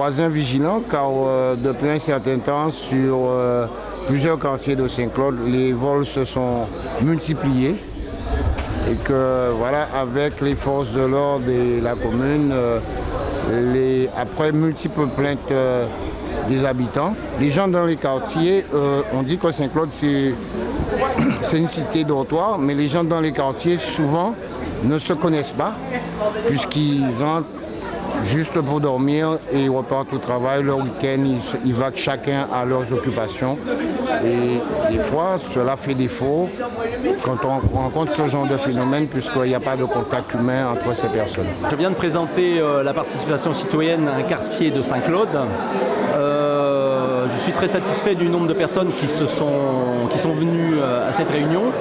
voisins vigilants car depuis un certain temps sur plusieurs quartiers de Saint-Claude, les vols se sont multipliés et que voilà, avec les forces de l'ordre et la commune, après multiples plaintes des habitants, les gens dans les quartiers, on dit que Saint-Claude c'est une cité dortoir, mais les gens dans les quartiers souvent ne se connaissent pas puisqu'ils entrent juste pour dormir et repartent au travail. Le week-end, ils vaquent chacun à leurs occupations. Et des fois, cela fait défaut quand on rencontre ce genre de phénomène puisqu'il n'y a pas de contact humain entre ces personnes. Je viens de présenter la participation citoyenne à un quartier de Saint-Claude. Je suis très satisfait du nombre de personnes qui sont venues à cette réunion.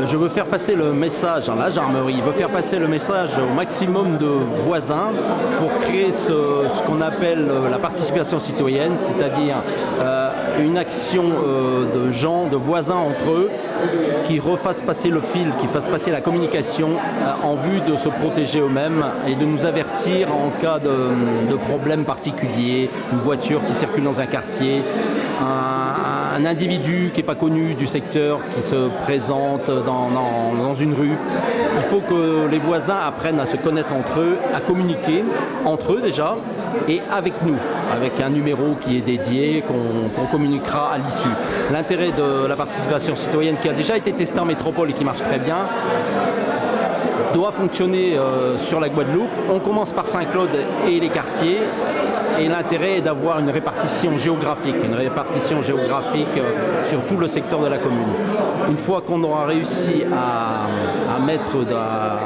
Je veux faire passer le message, la gendarmerie veut faire passer le message au maximum de voisins pour créer ce qu'on appelle la participation citoyenne, c'est-à-dire une action de gens, de voisins entre eux, qui refassent passer le fil, qui fassent passer la communication en vue de se protéger eux-mêmes et de nous avertir en cas de problème particulier, une voiture qui circule dans un quartier, un individu qui n'est pas connu du secteur qui se présente dans une rue. Il faut que les voisins apprennent à se connaître entre eux, à communiquer entre eux déjà et avec nous, avec un numéro qui est dédié, qu'on communiquera à l'issue. L'intérêt de la participation citoyenne qui a déjà été testée en métropole et qui marche très bien doit fonctionner sur la Guadeloupe. On commence par Saint-Claude et les quartiers. Et l'intérêt est d'avoir une répartition géographique sur tout le secteur de la commune. Une fois qu'on aura réussi à mettre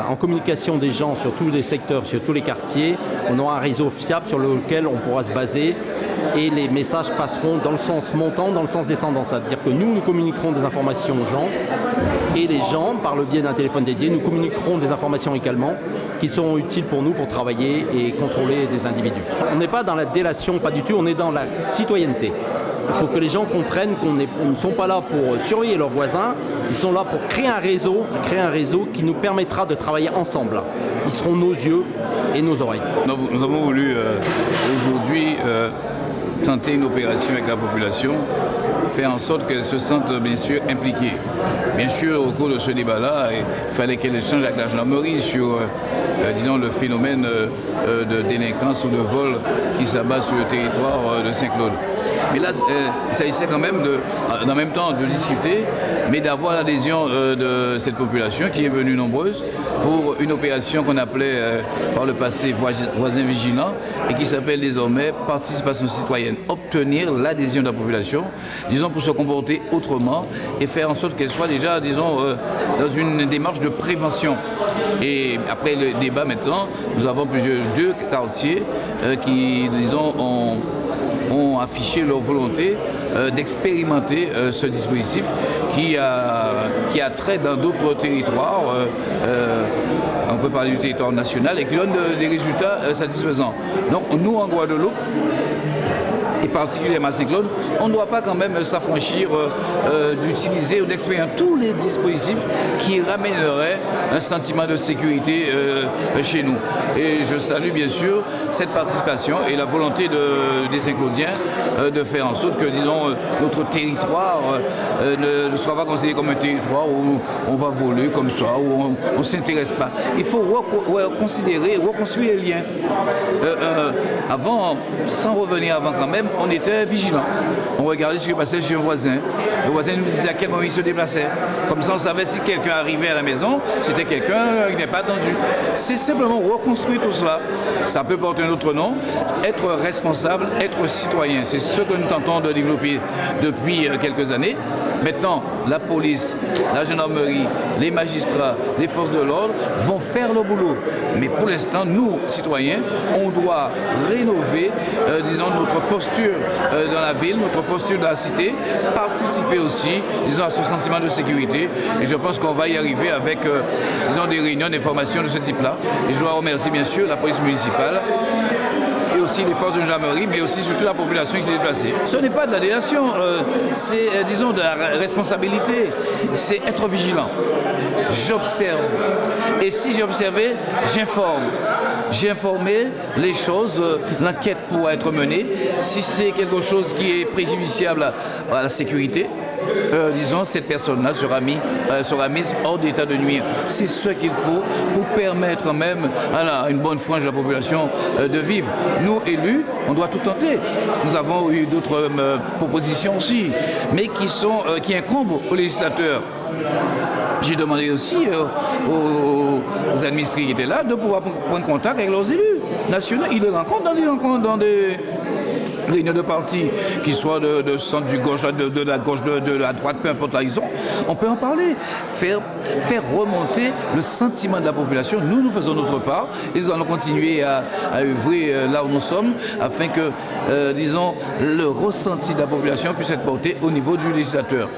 en communication des gens sur tous les secteurs, sur tous les quartiers, on aura un réseau fiable sur lequel on pourra se baser et les messages passeront dans le sens montant, dans le sens descendant. C'est-à-dire que nous communiquerons des informations aux gens et les gens, par le biais d'un téléphone dédié, nous communiqueront des informations également qui seront utiles pour nous pour travailler et contrôler des individus. On n'est pas dans la délation, pas du tout, on est dans la citoyenneté. Il faut que les gens comprennent qu'on ne sont pas là pour surveiller leurs voisins, ils sont là pour créer un réseau qui nous permettra de travailler ensemble. Ils seront nos yeux et nos oreilles. Nous avons voulu aujourd'hui tenter une opération avec la population, faire en sorte qu'elle se sente bien sûr impliquée. Bien sûr, au cours de ce débat-là, il fallait qu'elle échange avec la gendarmerie sur disons, le phénomène de délinquance ou de vol qui s'abat sur le territoire de Saint-Claude. Mais là, il s'agissait quand même en même temps de discuter, mais d'avoir l'adhésion de cette population qui est venue nombreuse pour une opération qu'on appelait par le passé voisins vigilants et qui s'appelle désormais participation citoyenne. Obtenir l'adhésion de la population, disons, pour se comporter autrement et faire en sorte qu'elle soit déjà, disons, dans une démarche de prévention. Et après le débat maintenant, nous avons deux quartiers qui, disons, ont affiché leur volonté d'expérimenter ce dispositif qui a trait dans d'autres territoires. On peut parler du territoire national et qui donne des résultats satisfaisants. Donc nous, en Guadeloupe, et particulièrement à Saint-Claude, on ne doit pas quand même s'affranchir d'utiliser ou d'expérimenter tous les dispositifs qui ramèneraient un sentiment de sécurité chez nous. Et je salue bien sûr cette participation et la volonté des Saint-Claudiens de faire en sorte que, disons, notre territoire ne soit pas considéré comme un territoire où on va voler comme ça, où on ne s'intéresse pas. Il faut reconsidérer, reconstruire les liens. Avant, sans revenir avant quand même, on était vigilants. On regardait ce qui passait chez un voisin. Le voisin nous disait à quel moment il se déplaçait. Comme ça, on savait si quelqu'un arrivait à la maison, c'était quelqu'un qui n'est pas attendu. C'est simplement reconstruire tout cela. Ça peut porter un autre nom. Être responsable, être citoyen. C'est ce que nous tentons de développer depuis quelques années. Maintenant, la police, la gendarmerie, les magistrats, les forces de l'ordre vont faire le boulot. Mais pour l'instant, nous, citoyens, on doit rénover, disons, notre posture dans la ville, notre posture dans la cité, participer aussi, disons, à ce sentiment de sécurité. Et je pense qu'on va y arriver avec, disons, des réunions d'information de ce type-là. Et je dois remercier, bien sûr, la police municipale, et aussi les forces de gendarmerie, mais aussi surtout la population qui s'est déplacée. Ce n'est pas de la délation, c'est, disons, de la responsabilité, c'est être vigilant. J'observe Et si j'ai observé, j'informe. J'ai informé les choses, l'enquête pourra être menée. Si c'est quelque chose qui est préjudiciable à la sécurité, disons, cette personne-là sera mise hors d'état de nuire. C'est ce qu'il faut pour permettre quand même à une bonne frange de la population de vivre. Nous, élus, on doit tout tenter. Nous avons eu d'autres propositions aussi, mais qui incombent aux législateurs. J'ai demandé aussi aux administrés qui étaient là de pouvoir prendre contact avec leurs élus nationaux. Ils les rencontrent dans des réunions de partis, qui soient de centre du gauche, de la gauche, de la droite, peu importe là ils sont. On peut en parler, faire remonter le sentiment de la population. Nous faisons notre part et nous allons continuer à œuvrer là où nous sommes afin que, disons, le ressenti de la population puisse être porté au niveau du législateur.